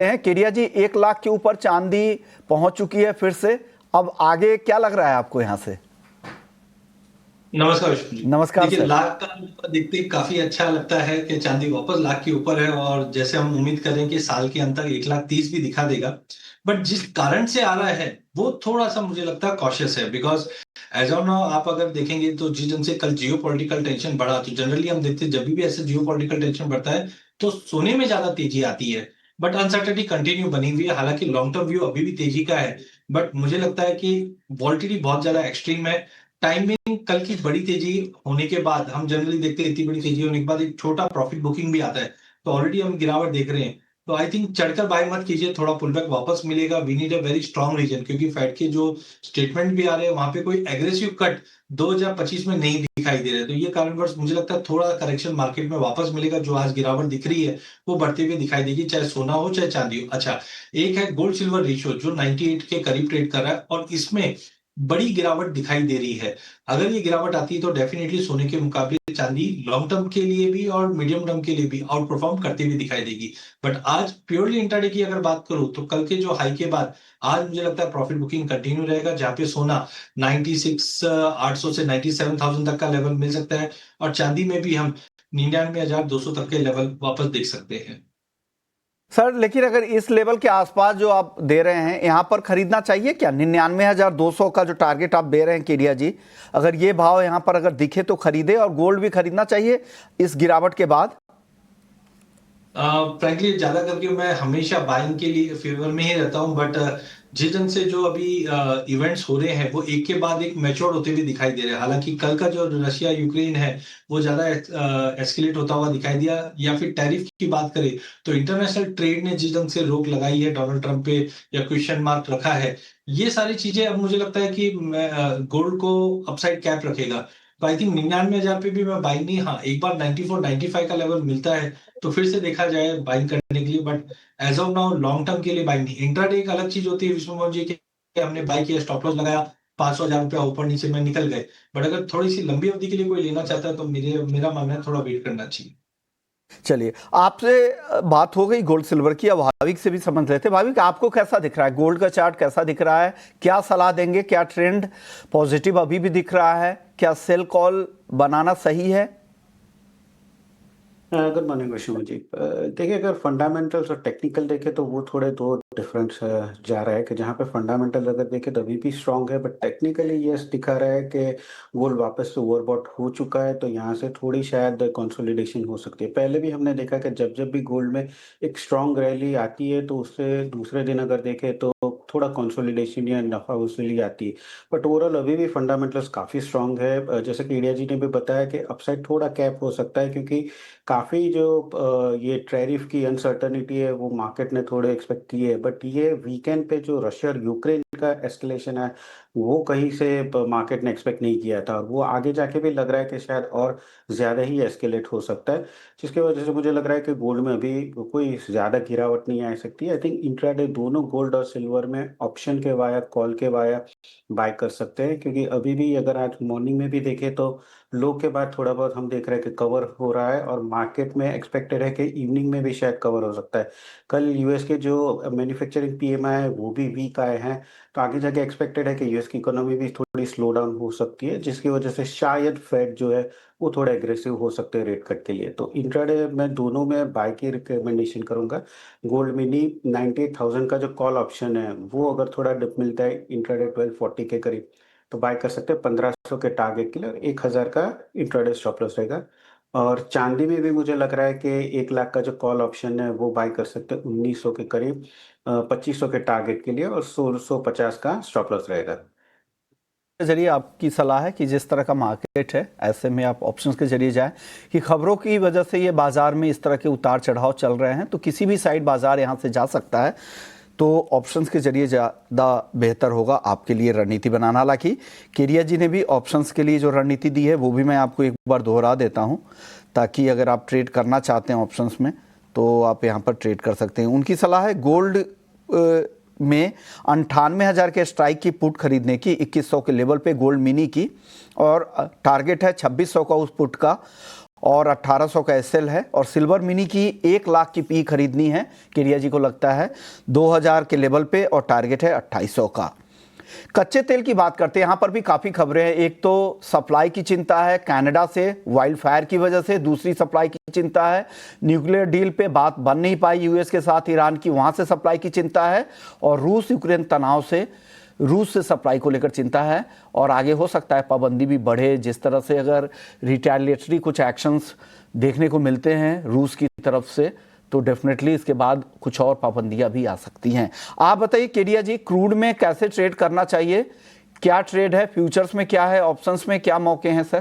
हैं केडिया जी, 1 लाख के ऊपर चांदी पहुंच चुकी है फिर से। अब आगे क्या लग रहा है आपको यहाँ से? नमस्कार विष्णु जी। नमस्कार देखिए, सर। लाख का ऊपर देखते ही काफी अच्छा लगता है कि चांदी वापस लाख के ऊपर है, और जैसे हम उम्मीद करें कि साल के अंत तक 1,30,000 भी दिखा देगा। बट जिस कारण से आ रहा है वो थोड़ा सा मुझे लगता है कॉशियस है, बिकॉज एज ऑफ नाउ आप अगर देखेंगे तो जिस दिन से कल जियो पॉलिटिकल टेंशन बढ़ा, तो जनरली हम देखते हैं जब भी ऐसे जियो पॉलिटिकल टेंशन बढ़ता है तो सोने में ज्यादा तेजी आती है। बट अनसर्टेनिटी कंटिन्यू बनी हुई है, हालांकि लॉन्ग टर्म व्यू अभी भी तेजी का है। बट मुझे लगता है कि वॉल्टिलिटी बहुत ज्यादा एक्सट्रीम है। टाइमिंग कल की बड़ी तेजी होने के बाद, हम जनरली देखते हैं इतनी बड़ी तेजी होने के बाद एक छोटा प्रॉफिट बुकिंग भी आता है, तो ऑलरेडी हम गिरावट देख रहे हैं। तो आई थिंक चढ़कर बाय मत कीजिए, थोड़ा पुलबैक वापस मिलेगा। We need a very strong reason, क्योंकि फेड के जो स्टेटमेंट भी आ रहे हैं वहां पे कोई एग्रेसिव कट 2025 में नहीं दिखाई दे रहे, तो ये कारणवश मुझे लगता है थोड़ा करेक्शन मार्केट में वापस मिलेगा। जो आज गिरावट दिख रही है वो बढ़ते हुए दिखाई देगी, चाहे सोना हो चाहे चांदी हो। अच्छा, एक है गोल्ड सिल्वर रेशियो जो 98 के करीब ट्रेड कर रहा है, और इसमें बड़ी गिरावट दिखाई दे रही है। अगर ये गिरावट आती है तो डेफिनेटली सोने के मुकाबले चांदी लॉन्ग टर्म के लिए भी और मीडियम टर्म के लिए भी आउट परफॉर्म करती हुई दिखाई देगी। बट आज प्योरली इंट्राडे की अगर बात करूं तो कल के जो हाई के बाद आज मुझे लगता है प्रॉफिट बुकिंग कंटिन्यू रहेगा, जहां पे सोना 96,800 से 97,000 तक का लेवल मिल सकता है, और चांदी में भी हम 99,200 तक के लेवल वापस देख सकते हैं। सर लेकिन अगर इस लेवल के आसपास जो आप दे रहे हैं यहाँ पर खरीदना चाहिए क्या? 99,200 का जो टारगेट आप दे रहे हैं केडिया जी, अगर ये भाव यहाँ पर अगर दिखे तो खरीदे, और गोल्ड भी खरीदना चाहिए इस गिरावट के बाद? फ्रैंकली ज्यादा करके मैं हमेशा बाइंग के लिए फेवर में ही रहता हूं, बट जिस ढंग से जो अभी इवेंट्स हो रहे हैं वो एक के बाद एक मैच्योर होते हुए दिखाई दे रहे हैं। हालांकि कल का जो रशिया यूक्रेन है वो ज्यादा एस्केलेट होता हुआ दिखाई दिया, या फिर टैरिफ की बात करें तो इंटरनेशनल ट्रेड ने जिस ढंग से रोक लगाई है डोनाल्ड ट्रंप पे, या क्वेश्चन मार्क रखा है, ये सारी चीजें अब मुझे लगता है कि गोल्ड को अपसाइड कैप रखेगा। तो आई थिंक 99,000 पे भी मैं बाइंग नहीं, हाँ एक बार 94 95 का लेवल मिलता है तो फिर से देखा जाए बाइंग करने के लिए। But as of now long term के लिए बाइंग नहीं। इंट्राडे एक अलग चीज होती है विष्णु मोहन जी, कि हमने बाई किया, स्टॉप लॉस लगाया, 500,000 रुपया ऊपर नीचे में निकल गए। बट अगर थोड़ी सी लंबी अवधि के लिए कोई लेना चाहता है तो मेरा मानना है थोड़ा वेट करना चाहिए। चलिए, आपसे बात हो गई गोल्ड सिल्वर की, अब भाविक से भी समझ लेते हैं। भाविक, आपको कैसा दिख रहा है? गोल्ड का चार्ट कैसा दिख रहा है? क्या सलाह देंगे? क्या ट्रेंड पॉजिटिव अभी भी दिख रहा है? क्या सेल कॉल बनाना सही है? Good morning Vishnu ji. देखिए, अगर फंडामेंटल्स और टेक्निकल देखें तो वो थोड़े दो डिफरेंस जा रहा है। कि जहाँ पे फंडामेंटल अगर देखें तो अभी भी स्ट्रांग है, बट टेक्निकली ये दिखा रहा है कि गोल्ड वापस से ओवरबॉट हो चुका है, तो यहाँ से थोड़ी शायद कंसोलिडेशन हो सकती है। पहले भी हमने देखा कि जब जब भी गोल्ड में एक स्ट्रांग रैली आती है तो उससे दूसरे दिन अगर देखें तो थोड़ा कंसोलिडेशन या नफा वसूली आती है। बट ओवरऑल अभी भी फंडामेंटल्स काफ़ी स्ट्रांग है। जैसे कि इंडिया जी ने भी बताया कि अपसाइड थोड़ा कैप हो सकता है, क्योंकि काफ़ी जो ये टैरिफ की अनसर्टेनिटी है वो मार्केट ने थोड़े एक्सपेक्ट की है। बट ये वीकेंड पे जो रशिया और यूक्रेन का एस्केलेशन है वो कहीं से मार्केट ने एक्सपेक्ट नहीं किया था, और वो आगे जाके भी लग रहा है कि शायद और ज़्यादा ही एस्केलेट हो सकता है। जिसकी वजह से मुझे लग रहा है कि गोल्ड में अभी कोई ज़्यादा गिरावट नहीं आ सकती है। आई थिंक इंट्राडे दोनों गोल्ड और सिल्वर में ऑप्शन के वाया कॉल के वाया बाय कर सकते हैं, क्योंकि अभी भी अगर आज मॉर्निंग में भी देखें तो लो के बाद थोड़ा बहुत हम देख रहे हैं कि कवर हो रहा है, और मार्केट में एक्सपेक्टेड है कि इवनिंग में भी शायद कवर हो सकता है। कल यूएस के जो मैन्युफैक्चरिंग पीएमआई है वो भी वीक आए हैं, तो आगे जाके एक्सपेक्टेड है कि यूएस की इकोनॉमी भी थोड़ी स्लो डाउन हो सकती है, जिसकी वजह से शायद फेड जो है वो थोड़ा एग्रेसिव हो सकते हैं रेट कट के लिए। तो इंट्राडे मैं दोनों में बाय की रिकमेंडेशन करूंगा। गोल्ड मिनी 98,000 का जो कॉल ऑप्शन है वो अगर थोड़ा डिप मिलता है इंट्राडे 1240 के करीब तो बाय कर सकते हैं 1500 के टारगेट के लिए, और 1,000 का इंट्राडे स्टॉप लॉस रहेगा। और चांदी में भी मुझे लग रहा है कि 1 लाख का जो कॉल ऑप्शन है वो बाय कर सकते हैं 1900 के करीब, 2500 के टारगेट के लिए, और 1650 का स्टॉप लॉस रहेगा। के जरिए आपकी सलाह है कि जिस तरह का मार्केट है ऐसे में आप ऑप्शंस के जरिए जाएं, कि खबरों की वजह से ये बाजार में इस तरह के उतार चढ़ाव चल रहे हैं तो किसी भी साइड बाजार यहाँ से जा सकता है, तो ऑप्शंस के जरिए ज़्यादा बेहतर होगा आपके लिए रणनीति बनाना। हालांकि केडिया जी ने भी ऑप्शंस के लिए जो रणनीति दी है वो भी मैं आपको एक बार दोहरा देता हूं, ताकि अगर आप ट्रेड करना चाहते हैं ऑप्शंस में तो आप यहां पर ट्रेड कर सकते हैं। उनकी सलाह है गोल्ड में 98,000 के स्ट्राइक की पुट खरीदने की, 2100 के लेवल पे गोल्ड मिनी की, और टारगेट है 2600 का उस पुट का, और 1800 का एसएल है और सिल्वर मिनी की 1 लाख की पी खरीदनी है केडिया जी को लगता है 2000 के लेवल पे और टारगेट है 2800 का। कच्चे तेल की बात करते हैं, यहां पर भी काफी खबरें हैं। एक तो सप्लाई की चिंता है कनाडा से वाइल्ड फायर की वजह से, दूसरी सप्लाई की चिंता है न्यूक्लियर डील पे बात बन नहीं पाई यूएस के साथ ईरान की, वहां से सप्लाई की चिंता है, और रूस यूक्रेन तनाव से रूस से सप्लाई को लेकर चिंता है। और आगे हो सकता है पाबंदी भी बढ़े, जिस तरह से अगर रिटेलिएटरी कुछ एक्शंस देखने को मिलते हैं रूस की तरफ से तो डेफिनेटली इसके बाद कुछ और पाबंदियां भी आ सकती हैं। आप बताइए केडिया जी, क्रूड में कैसे ट्रेड करना चाहिए, क्या ट्रेड है, फ्यूचर्स में क्या है, ऑप्शंस में क्या मौके हैं सर?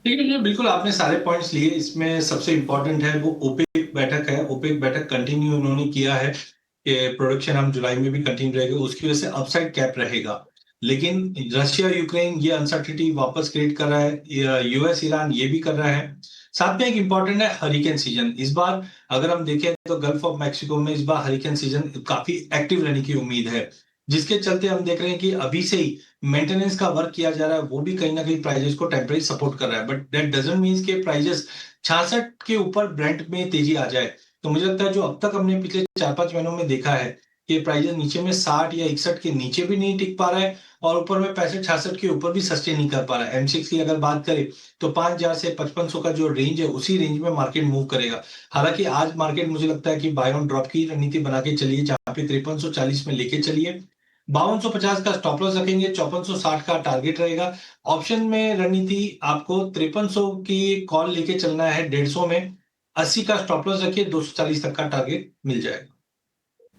ठीक है जी, बिल्कुल आपने सारे पॉइंट्स लिए। इसमें सबसे इंपॉर्टेंट है वो ओपेक बैठक है। ओपेक बैठक कंटिन्यू उन्होंने किया है कि प्रोडक्शन हम जुलाई में भी कंटिन्यू रहेगा, उसकी वजह से अपसाइड कैप रहेगा। लेकिन रशिया यूक्रेन ये अनसर्टिनिटी वापस क्रिएट कर रहा है, यूएस ईरान ये भी कर रहा है। साथ में एक इंपॉर्टेंट है हरिकेन सीजन। इस बार अगर हम देखें तो गल्फ ऑफ मैक्सिको में इस बार हरिकेन सीजन काफी एक्टिव रहने की उम्मीद है, जिसके चलते हम देख रहे हैं कि अभी से ही मेंटेनेंस का वर्क किया जा रहा है, वो भी कहीं ना कहीं प्राइजेस को टेम्परेरी सपोर्ट कर रहा है। बट दैट डजंट मीन के प्राइजेस 66 के ऊपर ब्रेंट में तेजी आ जाए। तो मुझे लगता है जो अब तक हमने पिछले 4-5 महीनों में देखा है कि प्राइजेस नीचे में 60 या 61 के नीचे भी नहीं टिक पा रहा है और ऊपर में 65-66 के ऊपर भी सस्टेन नहीं कर पा रहा है। M6 की अगर बात करें तो 5000 से 5500 का जो रेंज है उसी रेंज में मार्केट मूव करेगा। हालांकि आज मार्केट मुझे लगता है कि बाय ऑन ड्रॉप की रणनीति बना के चलिए, जहां पे 5340 में लेके चलिए, 5250 का स्टॉप लॉस रखेंगे, 5460 का टारगेट रहेगा। ऑप्शन में रणनीति आपको 5300 की कॉल लेके चलना है 150 में, 80 का स्टॉप लॉस रखिए, 240 तक का टारगेट मिल जाएगा।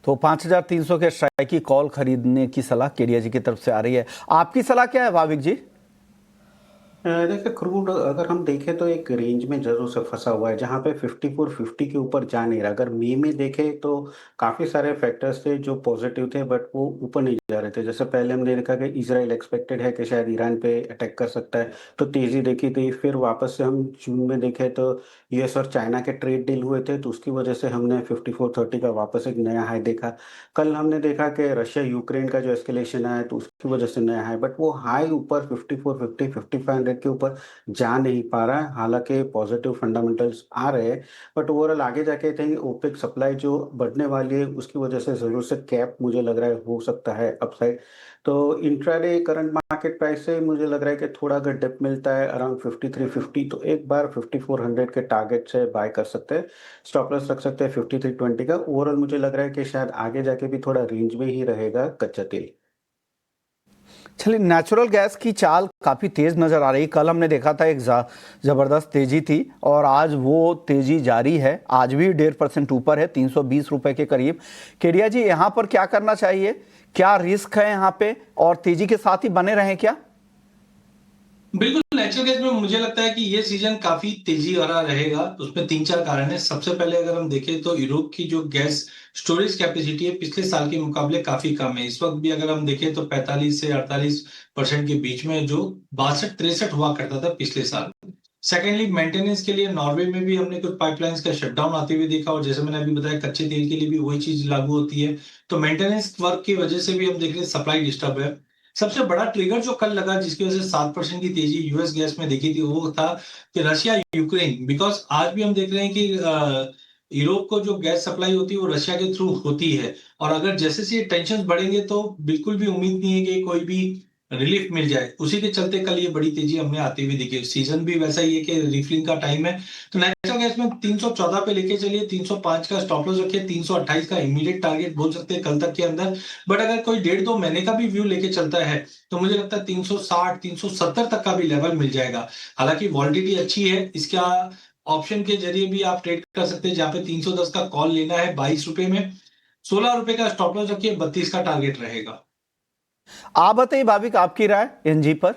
तो 5300 के स्ट्राइक की कॉल खरीदने की सलाह केडिया जी की तरफ से आ रही है। आपकी सलाह क्या है भाविक जी? देखिए क्रूड अगर हम देखें तो एक रेंज में जरूर से फंसा हुआ है जहाँ पे 5450 के ऊपर जा नहीं रहा। अगर मई में देखें तो काफ़ी सारे फैक्टर्स थे जो पॉजिटिव थे बट वो ऊपर नहीं जा रहे थे। जैसे पहले हमने देखा कि इजराइल एक्सपेक्टेड है कि शायद ईरान पे अटैक कर सकता है तो तेज़ी देखी थी। फिर वापस से हम जून में देखें तो यूएस और चाइना के ट्रेड डील हुए थे तो उसकी वजह से हमने 5430 का वापस एक नया हाई देखा। कल हमने देखा कि रशिया यूक्रेन का जो एस्केलेशन आया तो उसकी वजह से नया हाई, बट वो हाई ऊपर 5450 5500 के ऊपर जा नहीं पा रहा है। हालांकि पॉजिटिव फंडामेंटल्स आ रहे हैं बट ओवरऑल आगे जाके थिंक ओपेक सप्लाई जो बढ़ने वाली है उसकी वजह से जरूर से कैप मुझे लग रहा है हो सकता है अपसाइड। तो इंट्राडे करंट मार्केट प्राइस से मुझे लग रहा है कि थोड़ा अगर डिप मिलता है अराउंड 5350 तो एक बार 5400 के टारगेट से बाय कर सकते हैं, स्टॉप लॉस रख सकते हैं 5320 का। ओवरऑल मुझे लग रहा है कि शायद आगे जाके भी थोड़ा रेंज में ही रहेगा कच्चा तेल। चलिए, नेचुरल गैस की चाल काफ़ी तेज़ नज़र आ रही। कल हमने देखा था एक ज़बरदस्त तेज़ी थी और आज वो तेज़ी जारी है, आज भी 1.5% ऊपर है 320 रुपए के करीब। केडिया जी, यहाँ पर क्या करना चाहिए, क्या रिस्क है यहाँ पे और तेज़ी के साथ ही बने रहें क्या? बिल्कुल, नेचुरल गैस में मुझे लगता है कि ये सीजन काफी तेजी भरा रहेगा। उसमें 3-4 कारण है। सबसे पहले अगर हम देखें तो यूरोप की जो गैस स्टोरेज कैपेसिटी है पिछले साल के मुकाबले काफी कम है। इस वक्त भी अगर हम देखें तो 45 से 48% के बीच में, जो 62-63 हुआ करता था पिछले साल। सेकेंडली, मेंटेनेंस के लिए नॉर्वे में भी हमने कुछ पाइपलाइंस का शटडाउन आते हुए देखा और जैसे मैंने अभी बताया कच्चे तेल के लिए भी वही चीज लागू होती है। तो मेंटेनेंस वर्क की वजह से भी हम देख रहे हैं सप्लाई डिस्टर्ब है। सबसे बड़ा ट्रिगर जो कल लगा जिसकी वजह से 7% की तेजी यूएस गैस में देखी थी वो था कि रशिया यूक्रेन। बिकॉज आज भी हम देख रहे हैं कि यूरोप को जो गैस सप्लाई होती है वो रशिया के थ्रू होती है, और अगर जैसे से टेंशन बढ़ेंगे तो बिल्कुल भी उम्मीद नहीं है कि कोई भी रिलीफ मिल जाए। उसी के चलते कल ये बड़ी तेजी हमने आती हुई दिखी। सीजन भी वैसा ही है कि रिफिलिंग का टाइम है। तो नेचुरल गैस में 314 पे लेके चलिए, 305 का स्टॉप लॉस रखिए, 328 का इमीडिएट टारगेट बोल सकते हैं कल तक के अंदर। बट अगर कोई 1.5-2 महीने का भी व्यू लेके चलता है तो मुझे लगता है 360 370 तक का भी लेवल मिल जाएगा। हालांकि वॉलिडिटी अच्छी है, इसका ऑप्शन के जरिए भी आप ट्रेड कर सकते हैं, जहां पे 310 का कॉल लेना है 22 रुपए में, 16 रुपए का स्टॉप लॉस रखिए, 32 का टारगेट रहेगा। आप बताइए भाविक, आपकी राय एनजी पर?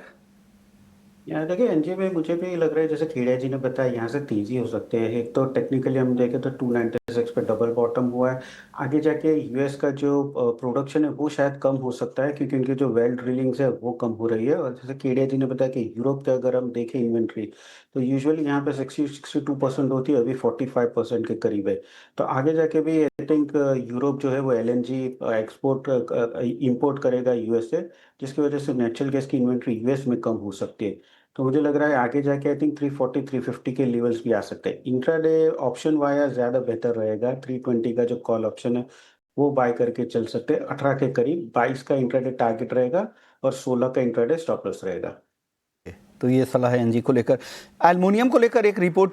यार देखिए एनजी में मुझे भी लग रहा है जैसे खेड़िया जी ने बताया यहाँ से तेजी हो सकती है। एक तो टेक्निकली हम देखें तो 296 पे डबल बॉटम हुआ है। आगे जाके यूएस का जो प्रोडक्शन है वो शायद कम हो सकता है क्योंकि उनकी जो वेल ड्रिलिंग्स है वो कम हो रही है। और जैसे खेड़िया जी ने बताया कि यूरोप का अगर हम देखें इन्वेंट्री तो यूजुअली यहाँ पे 60-62% होती है, अभी 45% के करीब है। तो आगे जाके भी आई थिंक यूरोप जो है वो एलएनजी एक्सपोर्ट इंपोर्ट करेगा यूएस से, जिसकी वजह से नेचुरल गैस की इन्वेंट्री यूएस में कम हो सकती है। तो मुझे लग रहा है आगे जाके आई थिंक 340 350 के लेवल्स भी आ सकते हैं। इंट्राडे ऑप्शन वाया ज़्यादा बेहतर रहेगा। 320 का जो कॉल ऑप्शन है वो बाय करके चल सकते हैं। 18 के करीब 22 का इंट्राडे टारगेट रहेगा और 16 का इंट्राडे स्टॉप लॉस रहेगा। तो ये सलाह है एनजी को लेकर। एल्युमिनियम को लेकर एक रिपोर्ट